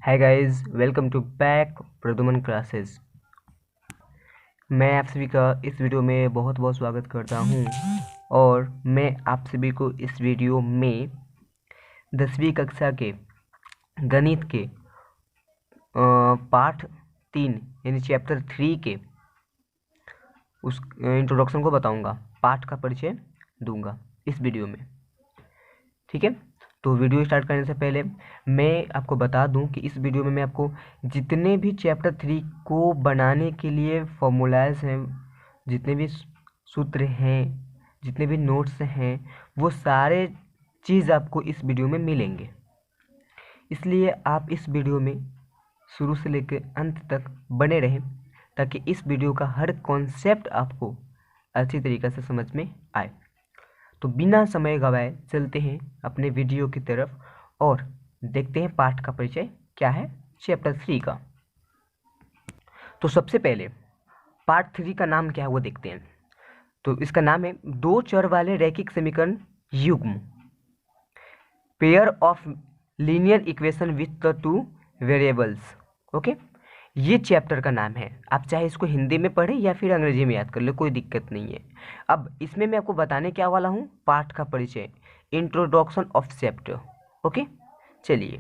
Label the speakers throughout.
Speaker 1: Hi guys, welcome to back Pradyuman classes. मैं आप सभी का इस वीडियो में बहुत बहुत स्वागत करता हूं और मैं आप सभी को इस वीडियो में 10वीं कक्षा के गणित के पाठ 3 यानी चैप्टर 3 के उस इंट्रोडक्शन को बताऊंगा, पाठ का परिचय दूंगा इस वीडियो में। ठीक है, तो वीडियो स्टार्ट करने से पहले मैं आपको बता दूं कि इस वीडियो में मैं आपको जितने भी चैप्टर 3 को बनाने के लिए फॉर्मूलाज हैं, जितने भी सूत्र हैं, जितने भी नोट्स हैं, वो सारे चीज़ आपको इस वीडियो में मिलेंगे। इसलिए आप इस वीडियो में शुरू से लेकर अंत तक बने रहें ताकि इस वीडियो का हर कॉन्सेप्ट आपको अच्छी तरीक़े से समझ में आए। तो बिना समय गवाए चलते हैं अपने वीडियो की तरफ और देखते हैं पाठ का परिचय क्या है चैप्टर 3 का। तो सबसे पहले पार्ट 3 का नाम क्या है वो देखते हैं। तो इसका नाम है दो चर वाले रैखिक समीकरण युग्म, pair of linear equation with the two variables. Okay, ये चैप्टर का नाम है। आप चाहे इसको हिंदी में पढ़ें या फिर अंग्रेजी में याद कर ले, कोई दिक्कत नहीं है। अब इसमें मैं आपको बताने क्या वाला हूँ, पाठ का परिचय, इंट्रोडक्शन ऑफ चैप्टर। ओके, चलिए।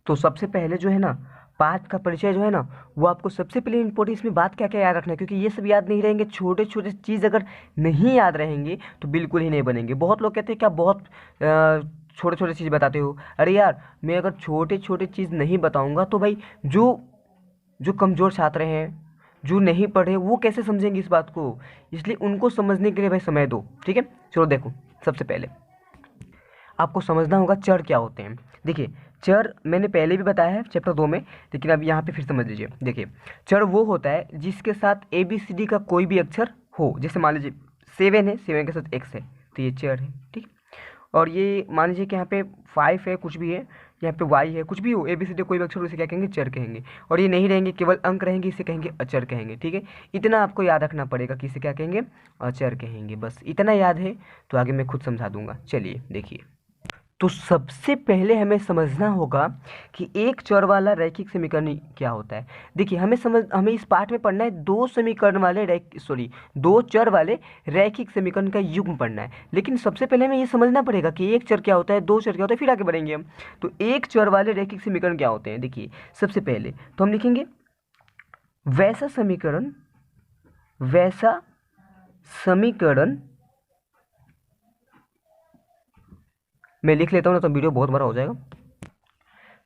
Speaker 1: तो सबसे पहले जो है ना, पाठ का परिचय जो है ना, वो आपको सबसे पहले इंपॉर्टेंट इसमें बात क्या क्या याद रखना है, क्योंकि ये सब याद नहीं रहेंगे, छोटे छोटे चीज़ अगर नहीं याद रहेंगे तो बिल्कुल ही नहीं बनेंगे। बहुत लोग कहते हैं क्या बहुत छोटे छोटे चीज़ बताते हो। अरे यार, मैं अगर छोटे छोटे चीज़ नहीं बताऊँगा तो भाई जो कमज़ोर छात्र हैं, जो नहीं पढ़े, वो कैसे समझेंगे इस बात को। इसलिए उनको समझने के लिए भाई समय दो। ठीक है, चलो देखो, सबसे पहले आपको समझना होगा चर क्या होते हैं। देखिए, चर मैंने पहले भी बताया है चैप्टर 2 में, लेकिन अब यहाँ पे फिर समझ लीजिए। देखिए, चर वो होता है जिसके साथ ABCD का कोई भी अक्षर हो। जैसे मान लीजिए 7 है, 7 के साथ X है, तो ये चर है। ठीक, और ये मान लीजिए कि यहाँ पे 5 है, कुछ भी है, यहाँ पे Y है, कुछ भी हो, ABCD कोई भी अक्षर, उसे क्या कहेंगे, चर कहेंगे। और ये नहीं रहेंगे, केवल अंक रहेंगे, इसे कहेंगे अचर कहेंगे। ठीक है, इतना आपको याद रखना पड़ेगा कि इसे क्या कहेंगे, अचर कहेंगे। बस इतना याद है तो आगे मैं खुद समझा दूंगा। चलिए देखिए, तो सबसे पहले हमें समझना होगा कि एक चर वाला रैखिक समीकरण क्या होता है। देखिए, हमें इस पाठ में पढ़ना है दो चर वाले रैखिक समीकरण का युग्म पढ़ना है। लेकिन सबसे पहले हमें ये समझना पड़ेगा कि एक चर क्या होता है, दो चर क्या होता है, फिर आगे बढ़ेंगे हम। तो एक चर वाले रैखिक समीकरण क्या होते हैं, देखिए सबसे पहले तो हम लिखेंगे वैसा समीकरण मैं लिख लेता हूँ ना तो वीडियो बहुत बड़ा हो जाएगा।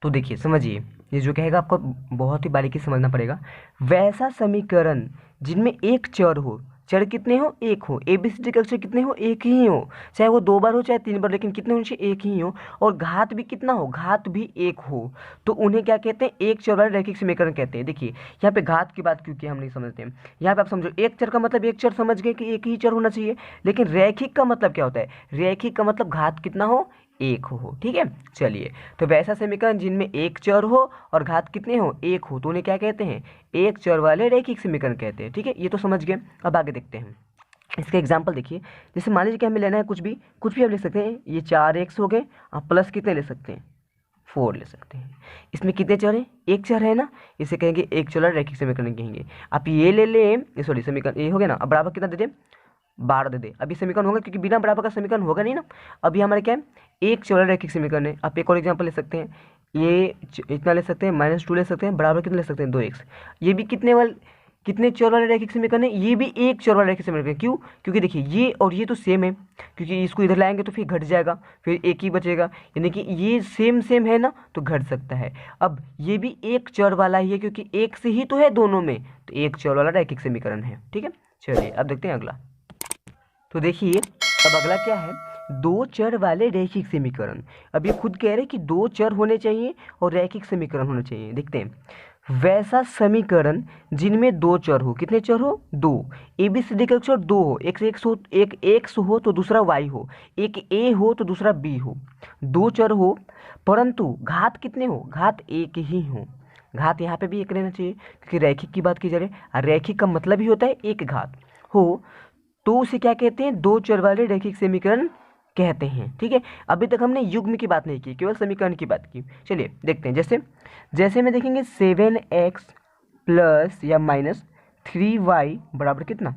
Speaker 1: तो देखिए, समझिए, ये जो कहेगा आपको बहुत ही बारीकी समझना पड़ेगा। वैसा समीकरण जिनमें एक चर हो, चर कितने हो, एक हो, ABCD के अक्षर कितने हो, एक ही हो, चाहे वो 2 बार हो चाहे 3 बार, लेकिन कितने होने चाहिए, एक ही हो, और घात भी कितना हो, घात भी एक हो, तो उन्हें क्या कहते हैं, एक चर वाले रैखिक समीकरण कहते हैं। देखिए, यहाँ पे घात की बात क्योंकि हम नहीं समझते हैं, यहाँ पे आप समझो, एक चर का मतलब एक चर समझ गए कि एक ही चर होना चाहिए, लेकिन रैखिक का मतलब क्या होता है, रैखिक का मतलब घात कितना हो, एक हो। ठीक है, चलिए, तो वैसा समीकरण जिनमें एक चर हो और घात कितने हो, एक हो, तो उन्हें क्या कहते हैं, एक चर वाले रैखिक समीकरण कहते हैं। ठीक है, ये तो समझ गए। अब आगे देखते हैं इसका एग्जाम्पल। देखिए, जैसे मान लीजिए कि हमें लेना है कुछ भी आप लिख सकते हैं। ये 4x हो गए, आप प्लस कितने ले सकते हैं, 4 ले सकते हैं। इसमें कितने चर हैं, एक चर है ना, इसे कहेंगे एक चर वाला रैखिक समीकरण कहेंगे। आप ये ले लें, सॉरी समीकरण ये हो गया ना। अब बराबर कितना दे दें, 12 दे दे। अभी समीकरण होगा, क्योंकि बिना बराबर का समीकरण होगा नहीं ना। अभी हमारे क्या है, एक चौड़ा रैखिक समीकरण है। आप एक और एग्जांपल ले सकते हैं, ये इतना ले सकते हैं, -2 ले सकते हैं, बराबर कितना ले सकते हैं, 2x। ये भी कितने चौर वाले रैखिक समीकरण है, ये भी एक चौर वाला रैखिक समीकरण है। क्यों, क्योंकि देखिए ये और ये तो सेम है, क्योंकि इसको इधर लाएंगे तो फिर घट जाएगा, फिर एक ही बचेगा, यानी कि ये सेम है ना, तो घट सकता है। अब ये भी एक चौर वाला ही है, क्योंकि एक से ही तो है दोनों में, तो एक चौर वाला रैखिक समीकरण है। ठीक है, चलिए अब देखते हैं अगला। तो देखिए, अब अगला क्या है, दो चर वाले रैखिक समीकरण। अब ये खुद कह रहे हैं कि दो चर होने चाहिए और रैखिक समीकरण होने चाहिए। देखते हैं, वैसा समीकरण जिनमें दो चर हो, कितने चर हो, दो, ABCD के अक्षर दो हो, एक एक्स हो तो दूसरा y हो, एक a हो तो दूसरा b हो, दो चर हो परंतु घात कितने हो, घात एक ही हो। घात यहाँ पे भी एक रहना चाहिए, क्योंकि रैखिक की बात की जा रही है। रैखिक का मतलब ही होता है एक घात हो, तो उसे क्या कहते हैं, दो चर वाले रैखिक समीकरण कहते हैं। ठीक है, अभी तक हमने युग्म की बात नहीं की, केवल समीकरण की बात की। चलिए देखते हैं, जैसे जैसे में देखेंगे 7x प्लस या माइनस 3y बराबर कितना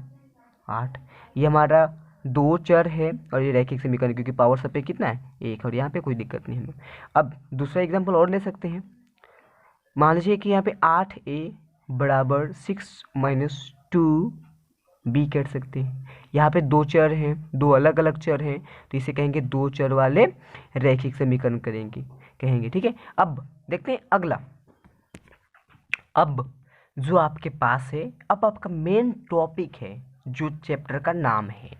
Speaker 1: 8। ये हमारा दो चर है और ये रैखिक समीकरण, क्योंकि पावर सब पे कितना है 1, और यहाँ पे कोई दिक्कत नहीं है हमें। अब दूसरा एग्जाम्पल और ले सकते हैं। मान लीजिए कि यहाँ पे 8a बराबर 6 माइनस 2b कह सकते हैं। यहाँ पे दो चर हैं, दो अलग अलग चर हैं, तो इसे कहेंगे दो चर वाले रैखिक समीकरण कहेंगे। ठीक है, अब देखते हैं अगला। अब जो आपके पास है, अब आपका मेन टॉपिक है, जो चैप्टर का नाम है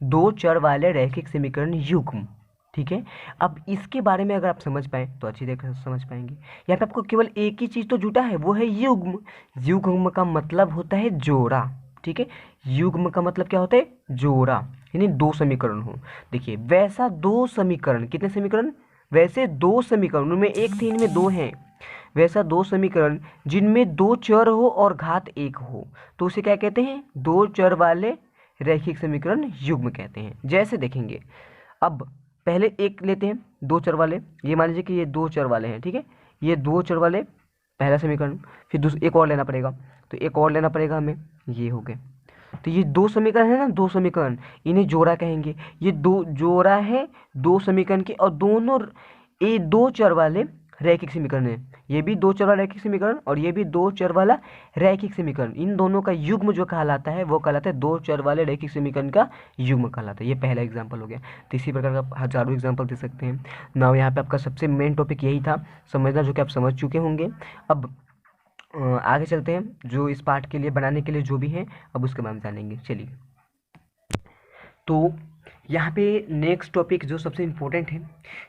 Speaker 1: दो चर वाले रैखिक समीकरण युग्म। ठीक है, अब इसके बारे में अगर आप समझ पाए तो अच्छी तरह से समझ पाएंगे। यहाँ पे आपको केवल एक ही चीज़ तो जुटा है, वो है युग्म। युग्म का मतलब होता है जोड़ा। ठीक है, युग्म का मतलब क्या होता है, जोड़ा, यानी दो समीकरण हो। देखिए वैसा दो समीकरण, कितने समीकरण, वैसे दो समीकरण, उनमें एक थे इनमें दो हैं, वैसा दो समीकरण जिनमें दो चर हो और घात एक हो, तो उसे क्या कहते हैं, दो चर वाले रैखिक समीकरण युग्म कहते हैं। जैसे देखेंगे, अब पहले एक लेते हैं दो चर वाले, ये मान लीजिए कि ये दो चर वाले हैं। ठीक है, ये दो चर वाले पहला समीकरण, फिर दूसरा एक और लेना पड़ेगा, तो एक और लेना पड़ेगा हमें, ये हो गए। तो ये दो समीकरण है ना, दो समीकरण, इन्हें जोड़ा कहेंगे। ये दो जोड़ा है दो समीकरण के, और दोनों ये दो चर वाले रैखिक समीकरण है। ये भी दो चर वाला रैखिक समीकरण और ये भी दो चर वाला रैखिक समीकरण, इन दोनों का युग्म जो कहलाता है वो कहलाता है दो चर वाले रैखिक समीकरण का युग्म कहलाता है। ये पहला एग्जाम्पल हो गया। तो इसी प्रकार का आप हजारों एग्जाम्पल दे सकते हैं ना। यहाँ पे आपका सबसे मेन टॉपिक यही था समझना, जो कि आप समझ चुके होंगे। अब आगे चलते हैं, जो इस पार्ट के लिए बनाने के लिए जो भी है अब उसके बारे में जानेंगे। चलिए, तो यहाँ पे नेक्स्ट टॉपिक जो सबसे इम्पोर्टेंट है,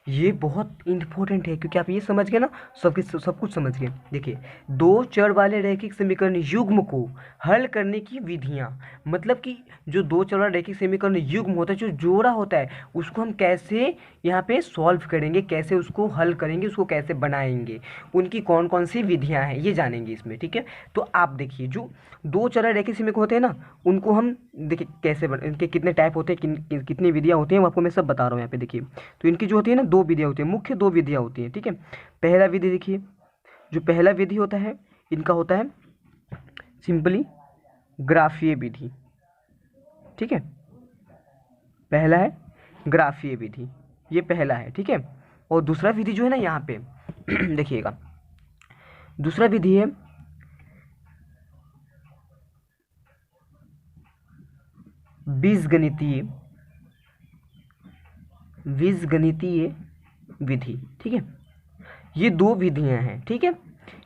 Speaker 1: ये बहुत इम्पोर्टेंट है, क्योंकि आप ये समझ गए ना, सब कुछ समझ गए। देखिए, दो चर वाले रैखिक समीकरण युग्म को हल करने की विधियाँ, मतलब कि जो दो चर वाला रैखिक समीकरण युग्म होता है, जो जोड़ा होता है, उसको हम कैसे यहाँ पे सॉल्व करेंगे, कैसे उसको हल करेंगे, उसको कैसे बनाएंगे, उनकी कौन कौन सी विधियाँ हैं ये जानेंगे इसमें। ठीक है, तो आप देखिए, जो दो चर रैखिक समीकरण होते हैं ना, उनको हम देखिए कैसे इनके कितने टाइप होते हैं, कितनी विधियाँ होती हैं, वो आपको मैं सब बता रहा हूँ यहाँ पे। देखिए, तो इनकी जो होती है ना, दो विधियाँ होती हैं, मुख्य दो विधियाँ होती हैं। ठीक है, पहला विधि देखिए, जो पहला विधि होता है इनका होता है सिंपली ग्राफीय विधि। ठीक है, पहला है ग्राफीय विधि, ये पहला है। ठीक है, और दूसरा विधि जो है ना यहाँ पे देखिएगा, दूसरा विधि है बीजगणितीय विधि। ठीक है, ये दो विधियां हैं। ठीक है,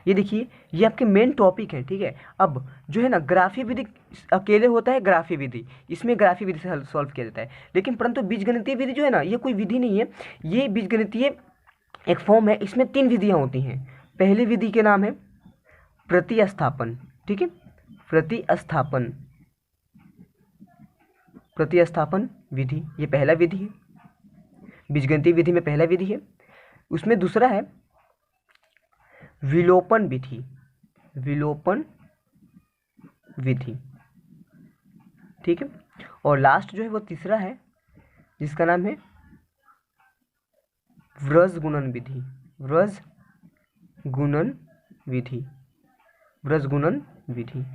Speaker 1: ये देखिए, ये आपके मेन टॉपिक है। ठीक है, अब जो है ना ग्राफीय विधि अकेले होता है, ग्राफीय विधि, इसमें ग्राफीय विधि से सॉल्व किया जाता है। लेकिन परंतु बीजगणितीय विधि जो है ना, ये कोई विधि नहीं है, ये बीजगणितीय एक फॉर्म है। इसमें तीन विधियां होती हैं। पहली विधि के नाम है प्रतिस्थापन। ठीक है, प्रतिस्थापन विधि, ये पहला विधि है, बीजगणितीय विधि में पहला विधि है। उसमें दूसरा है विलोपन विधि। ठीक है, और लास्ट जो है वो तीसरा है, जिसका नाम है व्रजगुणन विधि।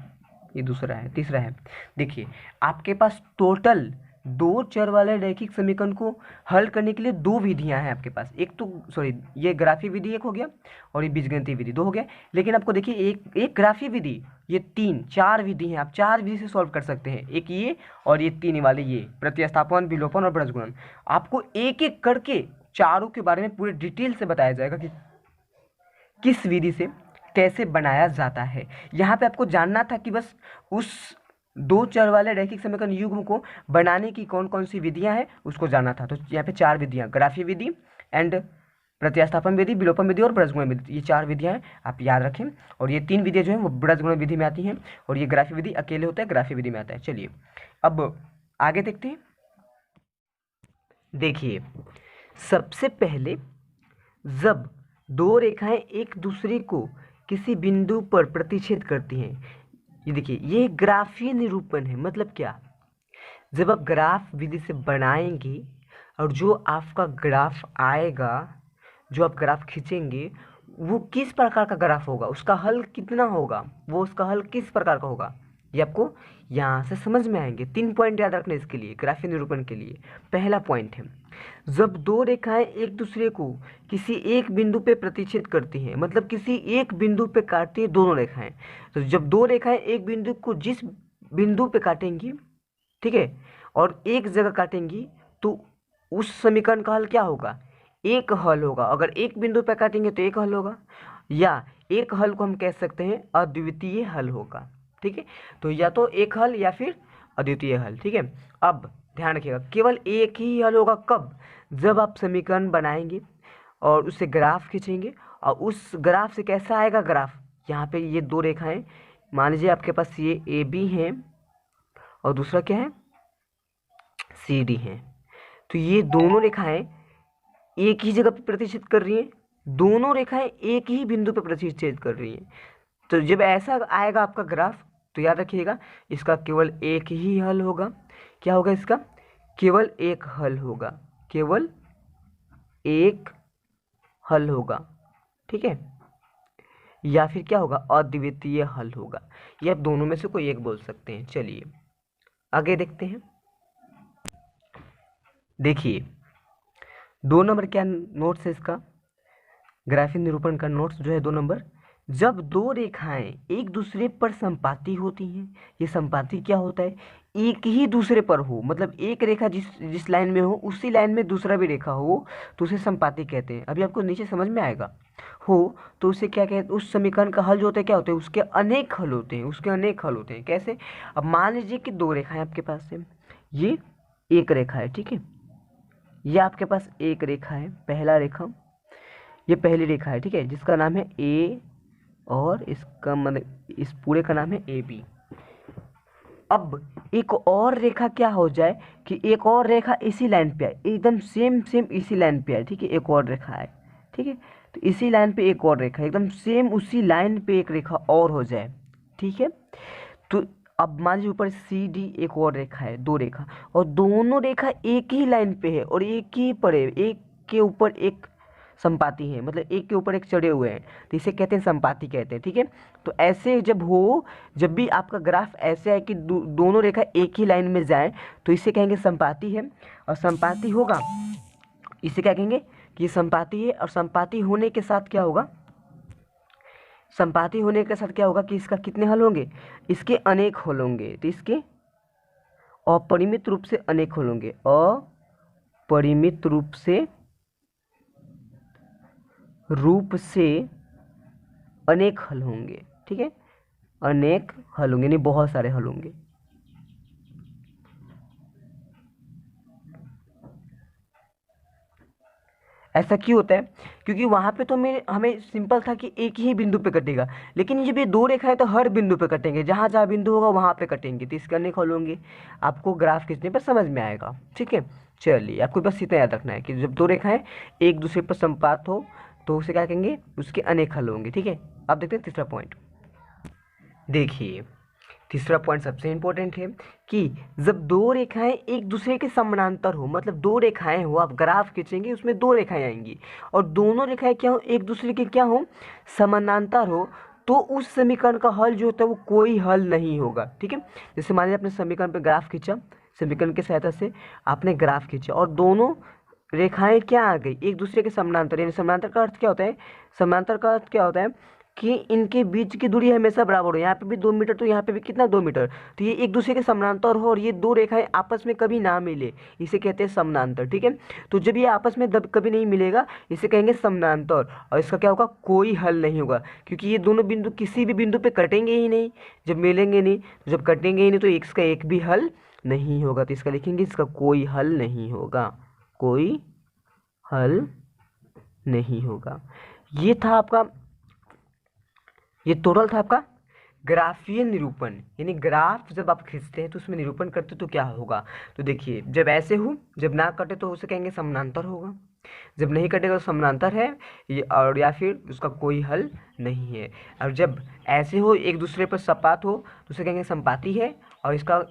Speaker 1: ये दूसरा है, तीसरा है। देखिए, आपके पास टोटल दो चर वाले रैखिक समीकरण को हल करने के लिए दो विधियां हैं आपके पास। एक तो ये ग्राफीय विधि एक हो गया, और ये बीजगणितीय विधि दो हो गया। लेकिन आपको देखिए, एक ग्राफीय विधि, ये चार विधि हैं, आप चार विधि से सॉल्व कर सकते हैं। एक ये, और ये तीन वाले, ये प्रतिस्थापन, विलोपन और व्रजगुणन। आपको एक एक करके चारों के बारे में पूरे डिटेल से बताया जाएगा कि किस विधि से कैसे बनाया जाता है। यहाँ पे आपको जानना था कि बस उस दो चर वाले रैखिक समीकरण युग्म को बनाने की कौन कौन सी विधियां हैं उसको जानना था। तो यहाँ पे चार विधियां, ग्राफीय विधि एंड प्रतिस्थापन विधि, विलोपन विधि और व्रजगुणन विधि, ये चार विधियां हैं, आप याद रखें। और ये तीन विधियां जो हैं वो व्रजगुणन विधि में आती हैं, और ये ग्राफीय विधि अकेले होता है, ग्राफीय विधि में आता है। चलिए, अब आगे देखते हैं। देखिए, सबसे पहले जब दो रेखाएं एक दूसरे को किसी बिंदु पर प्रतिच्छेद करती हैं, ये देखिए, ये ग्राफीय निरूपण है। मतलब क्या, जब आप ग्राफ विधि से बनाएंगे, और जो आपका ग्राफ आएगा, जो आप ग्राफ खींचेंगे वो किस प्रकार का ग्राफ होगा, उसका हल कितना होगा, वो उसका हल किस प्रकार का होगा, ये आपको यहाँ से समझ में आएंगे। 3 पॉइंट याद रखना इसके लिए, ग्राफीय निरूपण के लिए। पहला पॉइंट है, जब दो रेखाएं एक दूसरे को किसी एक बिंदु पे प्रतिच्छेद करती हैं, मतलब किसी एक बिंदु पे काटती है दोनों रेखाएं, तो जब दो रेखाएं एक बिंदु को जिस बिंदु पे काटेंगी, ठीक है, और एक जगह काटेंगी, तो उस समीकरण का हल क्या होगा, एक हल होगा। अगर एक बिंदु पे काटेंगे तो एक हल होगा, या एक हल को हम कह सकते हैं अद्वितीय हल होगा। ठीक है, तो या तो एक हल या फिर अद्वितीय हल। ठीक है, अब ध्यान रखिएगा, केवल एक ही हल होगा कब, जब आप समीकरण बनाएंगे और उससे ग्राफ खींचेंगे, और उस ग्राफ से कैसा आएगा ग्राफ, यहाँ पे ये दो रेखाएं, मान लीजिए आपके पास ये ए बी है और दूसरा क्या है सी डी है, तो ये दोनों रेखाएं एक ही जगह पे प्रतिच्छेद कर रही हैं, दोनों रेखाएं एक ही बिंदु पे प्रतिच्छेद कर रही हैं। तो जब ऐसा आएगा आपका ग्राफ, तो याद रखिएगा इसका केवल एक ही हल होगा। क्या होगा इसका, केवल एक हल होगा, केवल एक हल होगा। ठीक है, या फिर क्या होगा, अद्वितीय हल होगा। ये आप दोनों में से कोई एक बोल सकते हैं। चलिए आगे देखते हैं। देखिए 2 नंबर क्या नोट्स है इसका, ग्राफीय निरूपण का नोट्स जो है 2 नंबर, जब दो रेखाएं एक दूसरे पर संपाती होती हैं, ये संपाती क्या होता है, एक ही दूसरे पर हो, मतलब एक रेखा जिस लाइन में हो उसी लाइन में दूसरा भी रेखा हो, तो उसे संपाती कहते हैं। अभी आपको नीचे समझ में आएगा, हो तो उसे क्या कहते हैं, उस समीकरण का हल जो होता है क्या होता है, उसके अनेक हल होते हैं, उसके अनेक हल होते हैं। कैसे, अब मान लीजिए कि दो रेखाएं आपके पास है, ये एक रेखा है, ठीक है, ये आपके पास एक रेखा है, पहला रेखा, ये पहली रेखा है, ठीक है, जिसका नाम है ए, और इसका मतलब इस पूरे का नाम है ए बी। अब एक और रेखा क्या हो जाए कि एक और रेखा इसी लाइन पे है, एकदम सेम इसी लाइन पे है, ठीक है, एक और रेखा है, ठीक है, तो इसी लाइन पे एक और रेखा, एकदम सेम उसी लाइन पे एक रेखा और हो जाए, ठीक है। तो अब मान लीजिए ऊपर सी डी एक और रेखा है, दो रेखा, और दोनों रेखा एक ही लाइन पे है और एक ही पर है, एक के ऊपर एक संपाती है, मतलब एक के ऊपर एक चढ़े हुए हैं, तो इसे कहते हैं संपाती कहते हैं। ठीक है, तो ऐसे जब हो, जब भी आपका ग्राफ ऐसे है कि दोनों रेखा एक ही लाइन में जाए, तो इसे कहेंगे संपाती है। और संपाती होगा, इसे क्या कहेंगे कि संपाती है, और संपाती होने के साथ क्या होगा, संपाती होने के साथ क्या होगा कि इसका कितने हल होंगे, इसके अनेक हल होंगे, तो इसके अपरिमित रूप से अनेक हल होंगे, अपरिमित रूप से अनेक हल होंगे। ठीक है, अनेक हल होंगे, नहीं बहुत सारे हल होंगे। ऐसा क्यों होता है, क्योंकि वहां पे तो हमें सिंपल था कि एक ही बिंदु पे कटेगा, लेकिन जब ये दो रेखा है तो हर बिंदु पे कटेंगे, जहां जहां बिंदु होगा वहां पे कटेंगे, तो इसके अनेक हल होंगे। आपको ग्राफ खींचने पर समझ में आएगा। ठीक है, चलिए आपको बस इतना याद रखना है कि जब दो रेखाएं एक दूसरे पर संपात हो तो उसे क्या कहेंगे, उसके अनेक हल होंगे। ठीक है, अब देखते हैं तीसरा पॉइंट। देखिए तीसरा पॉइंट सबसे इंपॉर्टेंट है कि जब दो रेखाएं एक दूसरे के समानांतर हो, मतलब दो रेखाएं हो, आप ग्राफ खींचेंगे उसमें दो रेखाएं आएंगी और दोनों रेखाएं क्या हो, एक दूसरे के क्या हो, समानांतर हो, तो उस समीकरण का हल जो होता है वो कोई हल नहीं होगा। ठीक है, जैसे मान लीजिए आपने समीकरण पर ग्राफ खींचा, समीकरण की सहायता से आपने ग्राफ खींचा और दोनों रेखाएं क्या आ गई, एक दूसरे के समानांतर। यानी समानांतर का अर्थ क्या होता है, समानांतर का अर्थ क्या होता है कि इनके बीच की दूरी हमेशा बराबर हो, यहाँ पे भी 2 मीटर तो यहाँ पे भी कितना 2 मीटर, तो ये एक दूसरे के समानांतर हो और ये दो रेखाएं आपस में कभी ना मिले, इसे कहते हैं समानांतर। ठीक है, तो जब ये आपस में कभी नहीं मिलेगा इसे कहेंगे समानांतर, और इसका क्या होगा, कोई हल नहीं होगा, क्योंकि ये दोनों बिंदु किसी भी बिंदु पे कटेंगे ही नहीं, जब मिलेंगे नहीं, तो जब कटेंगे ही नहीं तो इसका एक भी हल नहीं होगा, तो इसका लिखेंगे इसका कोई हल नहीं होगा, कोई हल नहीं होगा। ये था आपका, ये टोटल था आपका ग्राफीय निरूपण, यानी ग्राफ जब आप खींचते हैं तो उसमें निरूपण करते तो क्या होगा। तो देखिए जब ऐसे हो, जब ना कटे तो उसे कहेंगे समानांतर होगा, जब नहीं कटेगा तो समानांतर है, और या फिर उसका कोई हल नहीं है। और जब ऐसे हो, एक दूसरे पर सपात हो, तो उसे कहेंगे संपाती है, और इसका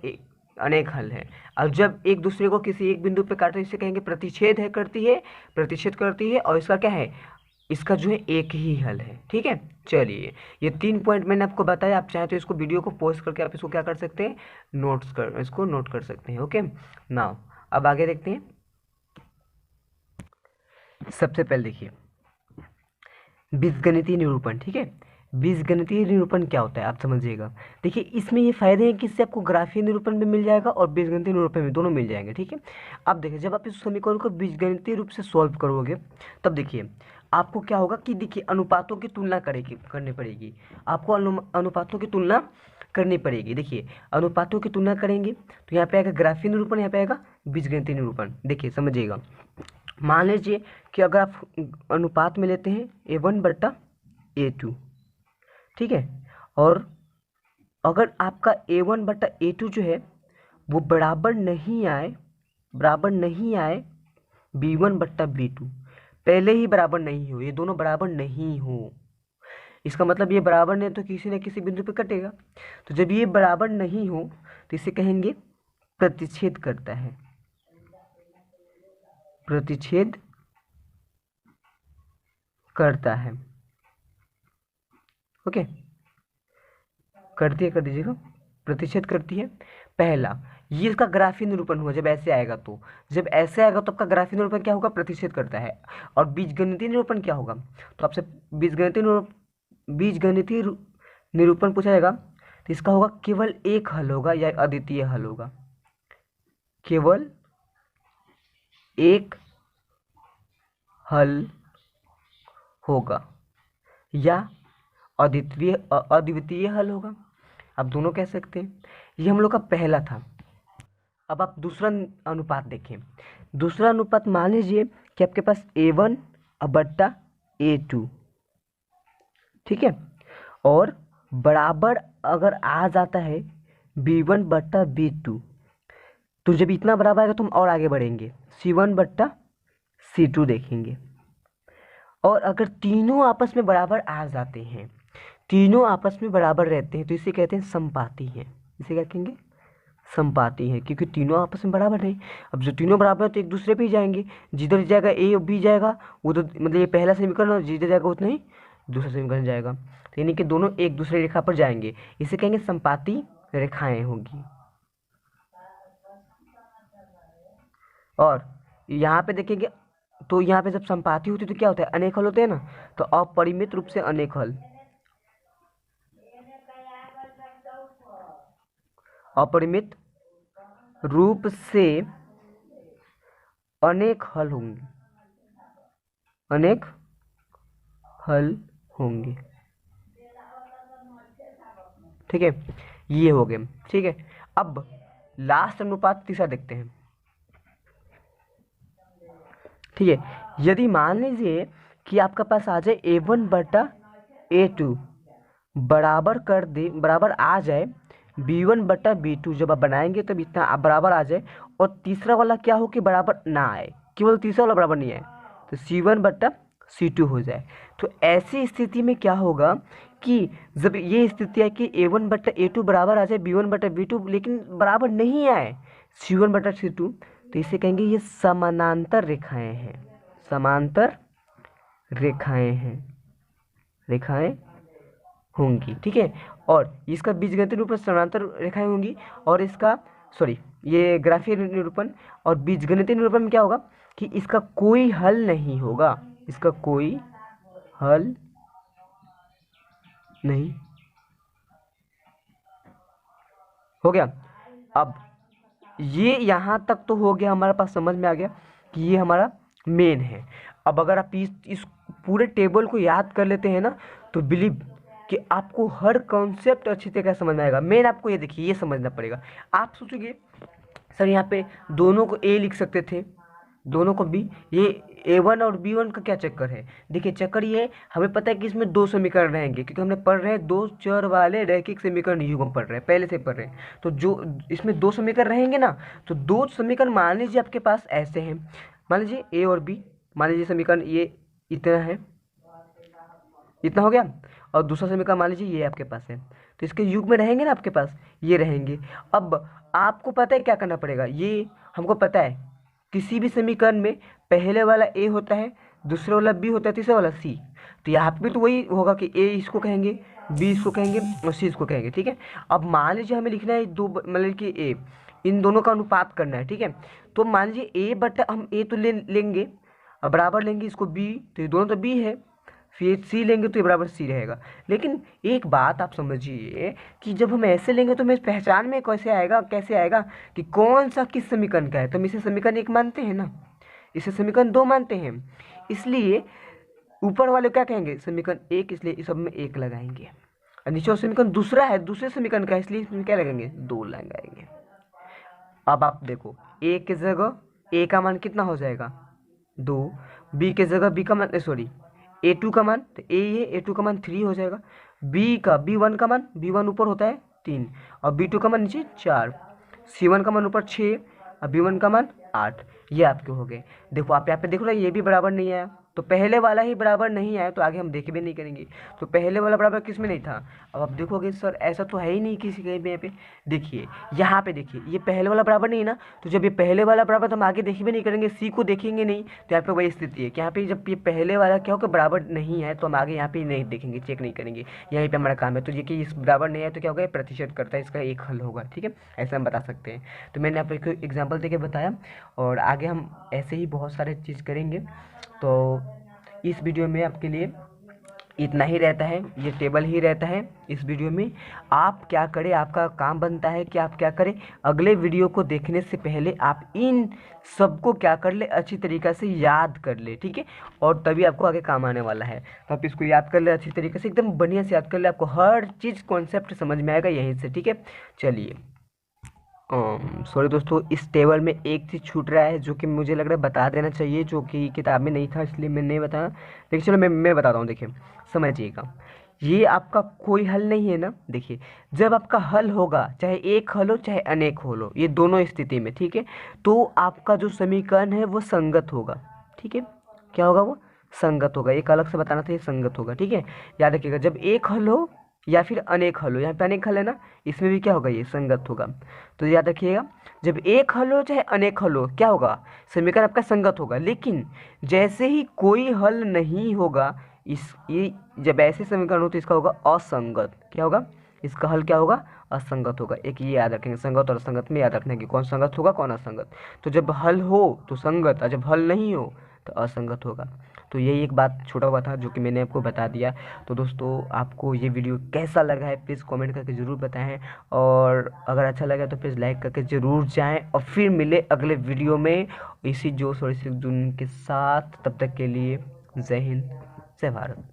Speaker 1: अनेक हल हैं। और जब एक दूसरे को किसी एक बिंदु पे काटे इसे कहेंगे प्रतिच्छेद है करती है, प्रतिच्छेद करती है, और इसका क्या है, इसका जो है एक ही हल है। ठीक है, चलिए ये 3 पॉइंट मैंने आपको बताया। आप चाहें तो इसको वीडियो को पॉज करके आप इसको क्या कर सकते हैं, इसको नोट कर सकते हैं। ओके, नाउ अब आगे देखते हैं। सबसे पहले देखिए बीजगणितीय निरूपण। ठीक है, बीजगणितीय निरूपण क्या होता है आप समझिएगा। देखिए इसमें ये फायदे हैं कि इससे आपको ग्राफीय निरूपण भी मिल जाएगा और बीजगणितीय निरूपण भी, दोनों मिल जाएंगे। ठीक है, अब देखिए जब आप इस समीकरण को बीजगणितीय रूप से सॉल्व करोगे तब देखिए आपको क्या होगा कि देखिए अनुपातों की तुलना करनी पड़ेगी। आपको अनुपातों की तुलना करनी पड़ेगी। देखिए अनुपातों की तुलना करेंगे तो यहाँ पे आएगा ग्राफीय निरूपण, यहाँ पे आएगा बीजगणितीय निरूपण। देखिए समझिएगा, मान लीजिए कि अगर आप अनुपात में लेते हैं A1/A2, ठीक है, और अगर आपका A1/A2 जो है वो बराबर नहीं आए B1/B2, पहले ही बराबर नहीं हो, ये दोनों बराबर नहीं हो, इसका मतलब ये बराबर नहीं तो किसी न किसी बिंदु पे कटेगा। तो जब ये बराबर नहीं हो तो इसे कहेंगे प्रतिच्छेद करता है, प्रतिच्छेद करता है। ओके, कर दीजिएगा, प्रतिच्छेद करती है। पहला ये इसका ग्राफीय निरूपण हुआ जब ऐसे आएगा तो, जब ऐसे आएगा तो आपका ग्राफीय निरूपण क्या होगा, प्रतिच्छेद करता है। और बीजगणितीय निरूपण क्या होगा, तो आपसे बीजगणितीय निरूपण पूछा जाएगा तो इसका होगा केवल एक हल होगा या अद्वितीय हल होगा, केवल एक हल होगा या अद्वितीय हल होगा, आप दोनों कह सकते हैं। ये हम लोग का पहला था। अब आप दूसरा अनुपात देखें। दूसरा अनुपात मान लीजिए कि आपके पास A1/A2, ठीक है, और बराबर अगर आ जाता है B1/B2, तो जब इतना बराबर आएगा तो हम और आगे बढ़ेंगे, C1/C2 देखेंगे। और अगर तीनों आपस में बराबर आ जाते हैं, तीनों आपस में बराबर रहते हैं, तो इसे कहते हैं संपाती है। इसे क्या कहेंगे, संपाती है, क्योंकि तीनों आपस में बराबर है। अब जो तीनों बराबर है तो एक दूसरे पे ही जाएंगे, जिधर जाएगा A और B जाएगा उधर, मतलब ये पहला समीकरण, और जिधर जाएगा उतना ही दूसरा समीकरण जाएगा, तो यानी कि दोनों एक दूसरे रेखा पर जाएंगे, इसे कहेंगे संपाती रेखाएं होगी। और यहाँ पे देखेंगे तो यहाँ पे जब संपाती होती है तो क्या होता है, अनेक हल होते हैं ना, तो अपरिमित रूप से अनेक हल, अपरिमित रूप से अनेक हल होंगे, अनेक हल होंगे। ठीक है, ये हो गए। ठीक है, अब लास्ट अनुपात तीसरा देखते हैं। ठीक है, यदि मान लीजिए कि आपका पास आ जाए A1/A2 बराबर आ जाए B1/B2, जब आप बनाएंगे तब इतना आप बराबर आ जाए, और तीसरा वाला क्या हो कि बराबर ना आए, केवल तीसरा वाला बराबर नहीं आए, तो C1/C2 हो जाए। तो ऐसी स्थिति में क्या होगा कि जब ये स्थिति है कि A1/A2 बराबर आ जाए B1/B2 लेकिन बराबर नहीं आए C1/C2, तो इसे कहेंगे ये समानांतर रेखाएं हैं, समांतर रेखाएं हैं, रेखाएं होंगी। ठीक है, और इसका बीजगणितीय निरूपण समानांतर रेखाएं होंगी, और इसका ये ग्राफीय निरूपण। और बीजगणितीय निरूपण में क्या होगा कि इसका कोई हल नहीं होगा, इसका कोई हल नहीं हो गया। अब ये यहाँ तक तो हो गया, हमारे पास समझ में आ गया कि ये हमारा मेन है। अब अगर आप इस पूरे टेबल को याद कर लेते हैं ना, तो बिलीव कि आपको हर कॉन्सेप्ट अच्छी तरह समझ में आएगा। मेन आपको ये देखिए ये समझना पड़ेगा। आप सोचोगे सर यहाँ पे दोनों को A लिख सकते थे, दोनों को B, ये A1 और B1 का क्या चक्कर है। देखिए चक्कर ये है, हमें पता है कि इसमें दो समीकरण रहेंगे, क्योंकि हमने पढ़ रहे हैं दो चर वाले रैखिक समीकरण युग्म पढ़ रहे हैं, पहले से पढ़ रहे हैं। तो जो इसमें दो समीकरण रहेंगे ना, तो दो समीकरण मान लीजिए आपके पास ऐसे हैं, मान लीजिए A और B, मान लीजिए समीकरण ये इतना है, इतना हो गया, और दूसरा समीकरण मान लीजिए ये आपके पास है। तो तो इसके युग में रहेंगे ना आपके पास, ये रहेंगे। अब आपको पता है क्या करना पड़ेगा, ये हमको पता है किसी भी समीकरण में पहले वाला ए होता है, दूसरे वाला बी होता है, तीसरा वाला सी। तो यहाँ पे तो वही होगा कि ए इसको कहेंगे, बी इसको कहेंगे और सी इसको कहेंगे, ठीक है। अब मान लीजिए हमें लिखना है दो, मतलब कि ए, इन दोनों का अनुपात करना है, ठीक है। तो मान लीजिए ए बटा, हम ए तो लेंगे और बराबर लेंगे इसको बी, तो ये दोनों तो बी है, फिर सी लेंगे तो ये बराबर सी रहेगा। लेकिन एक बात आप समझिए कि जब हम ऐसे लेंगे तो हमें पहचान में कैसे आएगा कि कौन सा किस समीकरण का है। तो हम इसे समीकरण 1 मानते हैं ना, इसे समीकरण 2 मानते हैं, इसलिए ऊपर वाले क्या कहेंगे, समीकरण 1, इसलिए इस सब में 1 लगाएंगे। और नीचे समीकरण दूसरा है, दूसरे समीकरण का है, इसलिए इसमें क्या लगाएंगे, 2 लगाएंगे। अब आप देखो ए के जगह ए का मान कितना हो जाएगा 2, बी के जगह बी का मान सॉरी A2 का मान, तो A2 का मान 3 हो जाएगा। B1 का मान, B1 ऊपर होता है 3 और B2 का मान नीचे 4, C1 का मान ऊपर 6 और B1 का मान 8। ये आपके हो गए। देखो आप यहाँ पे देखो ना, ये भी बराबर नहीं आया, तो पहले वाला ही बराबर नहीं आया तो आगे हम देख भी नहीं करेंगे। तो पहले वाला बराबर किस में नहीं था। अब आप देखोगे सर ऐसा तो है ही नहीं किसी कहीं भी। यहाँ पे देखिए, यहाँ पे देखिए, ये पहले वाला बराबर नहीं है ना, तो जब ये पहले वाला बराबर तो हम आगे देख भी नहीं करेंगे, सी को देखेंगे नहीं। तो यहाँ पे वही स्थिति है कि यहाँ पे जब ये पहले वाला क्या होगा बराबर नहीं है तो हम आगे यहाँ पे नहीं देखेंगे, चेक नहीं करेंगे, यहीं पे हमारा काम है। तो ये कि इस बराबर नहीं है तो क्या होगा, प्रतिशत करता है, इसका एक हल होगा, ठीक है, ऐसा हम बता सकते हैं। तो मैंने आपको एक एग्जाम्पल देके बताया और आगे हम ऐसे ही बहुत सारे चीज़ करेंगे। तो इस वीडियो में आपके लिए इतना ही रहता है, ये टेबल ही रहता है। इस वीडियो में आप क्या करें, आपका काम बनता है कि आप क्या करें, अगले वीडियो को देखने से पहले आप इन सबको क्या कर ले, अच्छी तरीक़े से याद कर ले, ठीक है, और तभी आपको आगे काम आने वाला है। तो आप इसको याद कर ले अच्छी तरीके से, एकदम बढ़िया से याद कर ले, आपको हर चीज़ कॉन्सेप्ट समझ में आएगा यहीं से, ठीक है। चलिए सॉरी दोस्तों, इस टेबल में एक चीज़ छूट रहा है जो कि मुझे लग रहा है बता देना चाहिए, जो कि किताब में नहीं था, इसलिए मैं नहीं बताया। लेकिन चलो मैं बताता हूँ। देखिए समझिएगा, ये आपका कोई हल नहीं है ना। देखिए जब आपका हल होगा, चाहे एक हल हो चाहे अनेक हल हो, ये दोनों स्थिति में, ठीक है, तो आपका जो समीकरण है वो संगत होगा, ठीक है। क्या होगा, वो संगत होगा। एक अलग से बताना था, ये संगत होगा, ठीक है। याद रखिएगा, जब एक हल हो या फिर अनेक हल हो, यहाँ पे अनेक हल है ना, इसमें भी क्या होगा, ये संगत होगा। तो याद रखिएगा, जब एक हल हो चाहे अनेक हल हो, क्या होगा, समीकरण आपका संगत होगा। लेकिन जैसे ही कोई हल नहीं होगा, ये जब ऐसे समीकरण हो तो इसका होगा असंगत। क्या होगा, इसका हल क्या होगा, असंगत होगा। एक ये याद रखेंगे, संगत और असंगत में याद रखना कि कौन संगत होगा कौन असंगत। तो जब हल हो तो संगत और जब हल नहीं हो तो असंगत होगा। तो यही एक बात छोटा हुआ था जो कि मैंने आपको बता दिया। तो दोस्तों आपको ये वीडियो कैसा लगा है प्लीज़ कमेंट करके ज़रूर बताएं, और अगर अच्छा लगा तो प्लीज़ लाइक करके ज़रूर जाएं, और फिर मिले अगले वीडियो में इसी जोश और इसी जुनून के साथ। तब तक के लिए जय हिंद, जय भारत।